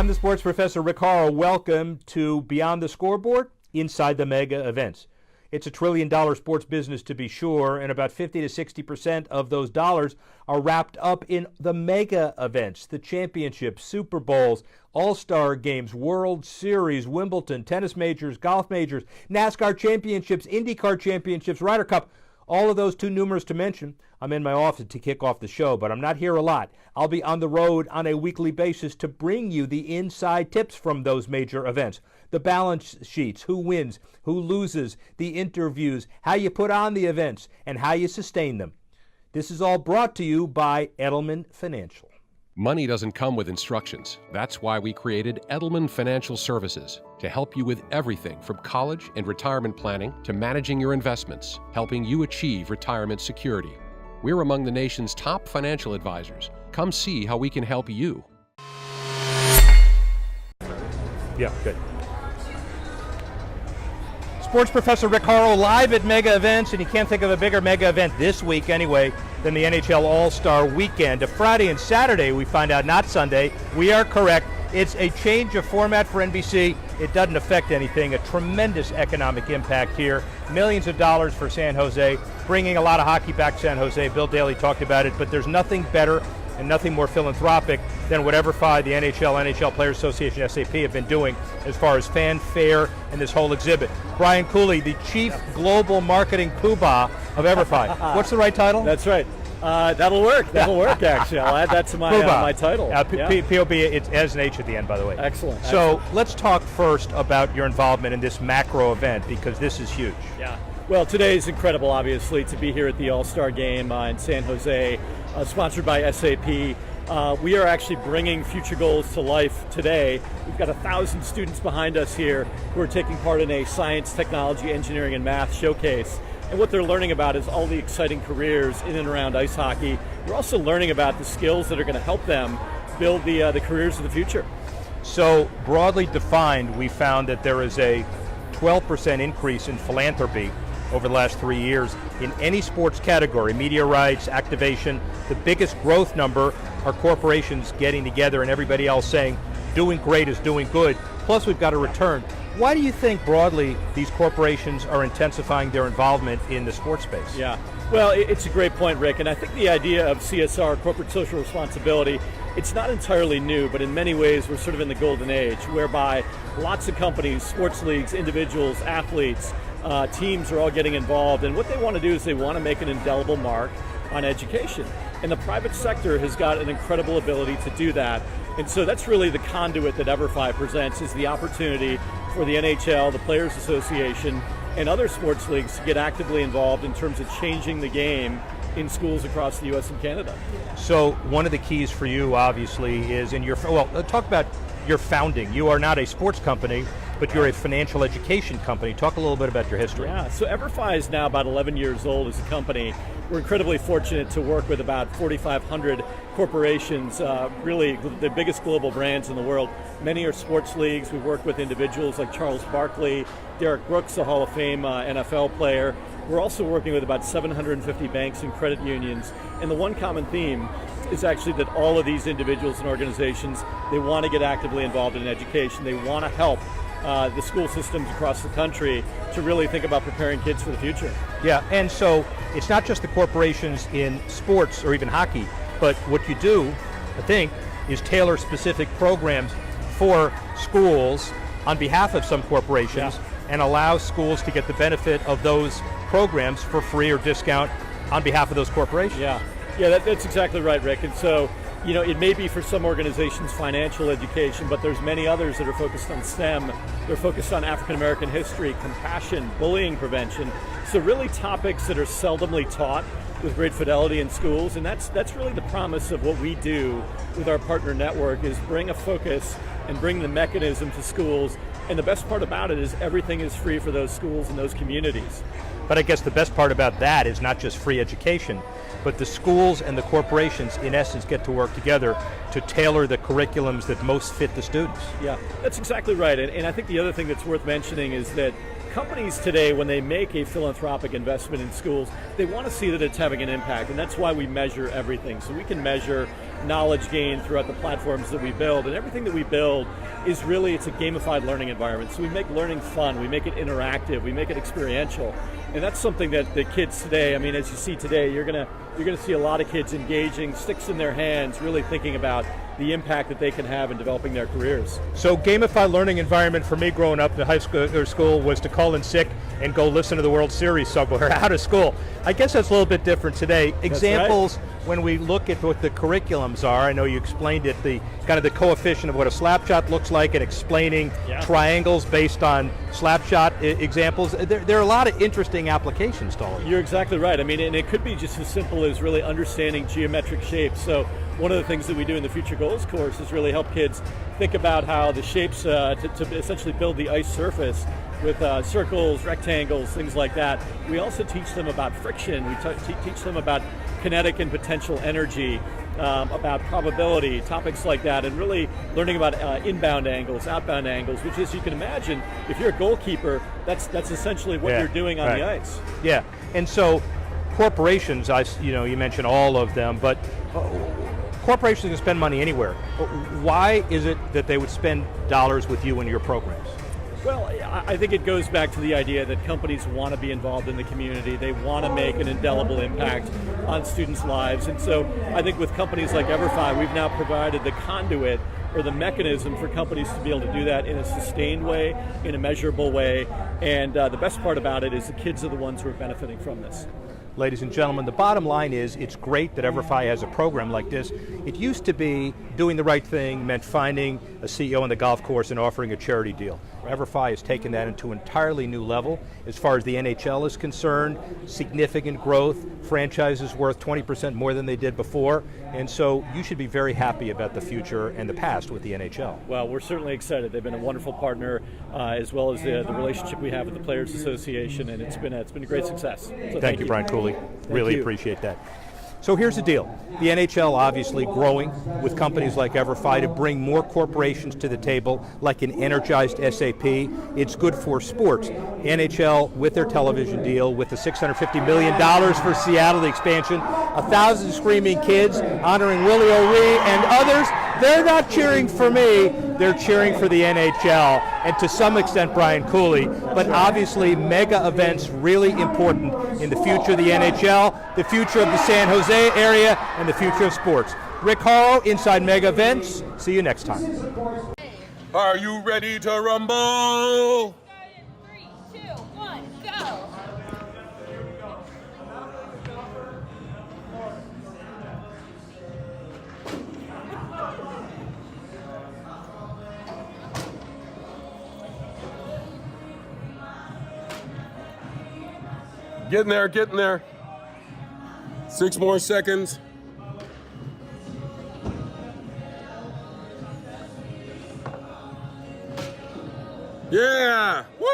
I'm the sports professor, Rick Horrow. Welcome to Beyond the Scoreboard, Inside the Mega Events. It's a trillion-dollar sports business, to be sure, and about 50 to 60% of those dollars are wrapped up in the mega events, the championships, Super Bowls, All-Star Games, World Series, Wimbledon, tennis majors, golf majors, NASCAR championships, IndyCar championships, Ryder Cup. All of those too numerous to mention. I'm in my office to kick off the show, but I'm not here a lot. I'll be on the road on a weekly basis to bring you the inside tips from those major events. The balance sheets, who wins, who loses, the interviews, how you put on the events, and how you sustain them. This is all brought to you by Edelman Financial. Money doesn't come with instructions. That's why we created Edelman Financial Services to help you with everything from college and retirement planning to managing your investments, helping you achieve retirement security. We're among the nation's top financial advisors. Come see how we can help you. Yeah, good. Sports professor Rick Horrow live at mega events, and you can't think of a bigger mega event this week anyway than the NHL All-Star Weekend. A Friday and Saturday, we find out, not Sunday. We are correct. It's a change of format for NBC. It doesn't affect anything. A tremendous economic impact here. Millions of dollars for San Jose, bringing a lot of hockey back to San Jose. Bill Daly talked about it, but there's nothing better and nothing more philanthropic than what EverFi, the NHL Players Association, SAP, have been doing as far as fanfare and this whole exhibit. Brian Cooley, the Chief Global Marketing Poobah of EverFi. What's the right title? That's right. That'll work. That'll work, actually. I'll add that to my title. P-O-B, it has an H at the end, by the way. Excellent. So let's talk first about your involvement in this macro event, because this is huge. Yeah. Well, today is incredible, obviously, to be here at the All-Star Game in San Jose, sponsored by SAP. We are actually bringing future goals to life today. We've got 1,000 students behind us here who are taking part in a science, technology, engineering, and math showcase. And what they're learning about is all the exciting careers in and around ice hockey. We're also learning about the skills that are going to help them build the careers of the future. So broadly defined, we found that there is a 12% increase in philanthropy over the last 3 years in any sports category, media rights, activation. The biggest growth number are corporations getting together and everybody else saying, doing great is doing good, plus we've got a return. Why do you think broadly these corporations are intensifying their involvement in the sports space? Yeah, well, it's a great point, Rick, and I think the idea of CSR, corporate social responsibility, it's not entirely new, but in many ways we're sort of in the golden age, whereby lots of companies, sports leagues, individuals, athletes, teams are all getting involved, and what they want to do is they want to make an indelible mark on education. And the private sector has got an incredible ability to do that. And so that's really the conduit that EverFi presents, is the opportunity for the NHL, the Players Association, and other sports leagues to get actively involved in terms of changing the game in schools across the U.S. and Canada. So one of the keys for you, obviously, is in your, talk about your founding. You are not a sports company, but you're a financial education company. Talk a little bit about your history. Yeah, so EverFi is now about 11 years old as a company. We're incredibly fortunate to work with about 4,500 corporations, really the biggest global brands in the world. Many are sports leagues. We work with individuals like Charles Barkley, Derek Brooks, a Hall of Fame NFL player. We're also working with about 750 banks and credit unions. And the one common theme is actually that all of these individuals and organizations, they want to get actively involved in education. They want to help the school systems across the country to really think about preparing kids for the future. Yeah, and so it's not just the corporations in sports or even hockey, but what you do, I think, is tailor specific programs for schools on behalf of some corporations, and allow schools to get the benefit of those programs for free or discount on behalf of those corporations. Yeah, that's exactly right, Rick. And so, you know, it may be for some organizations financial education, but there's many others that are focused on STEM. They're focused on African American history, compassion, bullying prevention. So really topics that are seldomly taught with great fidelity in schools, and that's really the promise of what we do with our partner network, is bring a focus and bring the mechanism to schools. And the best part about it is everything is free for those schools and those communities. But I guess the best part about that is not just free education, but the schools and the corporations, in essence, get to work together to tailor the curriculums that most fit the students. Yeah, that's exactly right. And I think the other thing that's worth mentioning is that companies today, when they make a philanthropic investment in schools, they want to see that it's having an impact, and that's why we measure everything. So we can measure knowledge gain throughout the platforms that we build, and everything that we build is really, it's a gamified learning environment. So we make learning fun, we make it interactive, we make it experiential, and that's something that the kids today, I mean, as you see today, you're gonna see a lot of kids engaging, sticks in their hands, really thinking about the impact that they can have in developing their careers. So gamified learning environment for me growing up in high school or school was to call in sick and go listen to the World Series somewhere out of school. I guess that's a little bit different today. Examples when we look at what the curriculums are, I know you explained it, the kind of the coefficient of what a slap shot looks like and explaining triangles based on slap shot examples. There are a lot of interesting applications to all of it. You're exactly right. I mean, and it could be just as simple as really understanding geometric shapes. So one of the things that we do in the Future Goals course is really help kids think about how the shapes to essentially build the ice surface with circles, rectangles, things like that. We also teach them about friction. We teach them about kinetic and potential energy, about probability, topics like that, and really learning about inbound angles, outbound angles, which, as you can imagine, if you're a goalkeeper, that's essentially what you're doing on the ice. Yeah, and so corporations, you mentioned all of them, but corporations can spend money anywhere. Why is it that they would spend dollars with you in your programs? Well, I think it goes back to the idea that companies want to be involved in the community. They want to make an indelible impact on students' lives. And so I think with companies like EverFi, we've now provided the conduit or the mechanism for companies to be able to do that in a sustained way, in a measurable way. And the best part about it is the kids are the ones who are benefiting from this. Ladies and gentlemen, the bottom line is it's great that EverFi has a program like this. It used to be doing the right thing meant finding a CEO on the golf course and offering a charity deal. EverFi has taken that into an entirely new level. As far as the NHL is concerned, significant growth, franchises worth 20% more than they did before, and so you should be very happy about the future and the past with the NHL. Well, we're certainly excited. They've been a wonderful partner, as well as the relationship we have with the Players Association, and it's been a great success. So thank you, Brian Cooley. Really appreciate that. So here's the deal. The NHL obviously growing with companies like EverFi to bring more corporations to the table, like an energized SAP. It's good for sports. NHL with their television deal, with the $650 million for Seattle, the expansion, 1,000 screaming kids honoring Willie O'Ree and others. They're not cheering for me, they're cheering for the NHL, and to some extent Brian Cooley, but obviously mega events really important in the future of the NHL, the future of the San Jose area, and the future of sports. Rick Horrow, Inside Mega Events. See you next time. Are you ready to rumble? 3, 2, 1, go! Getting there, getting there. 6 more seconds. Yeah! Woo!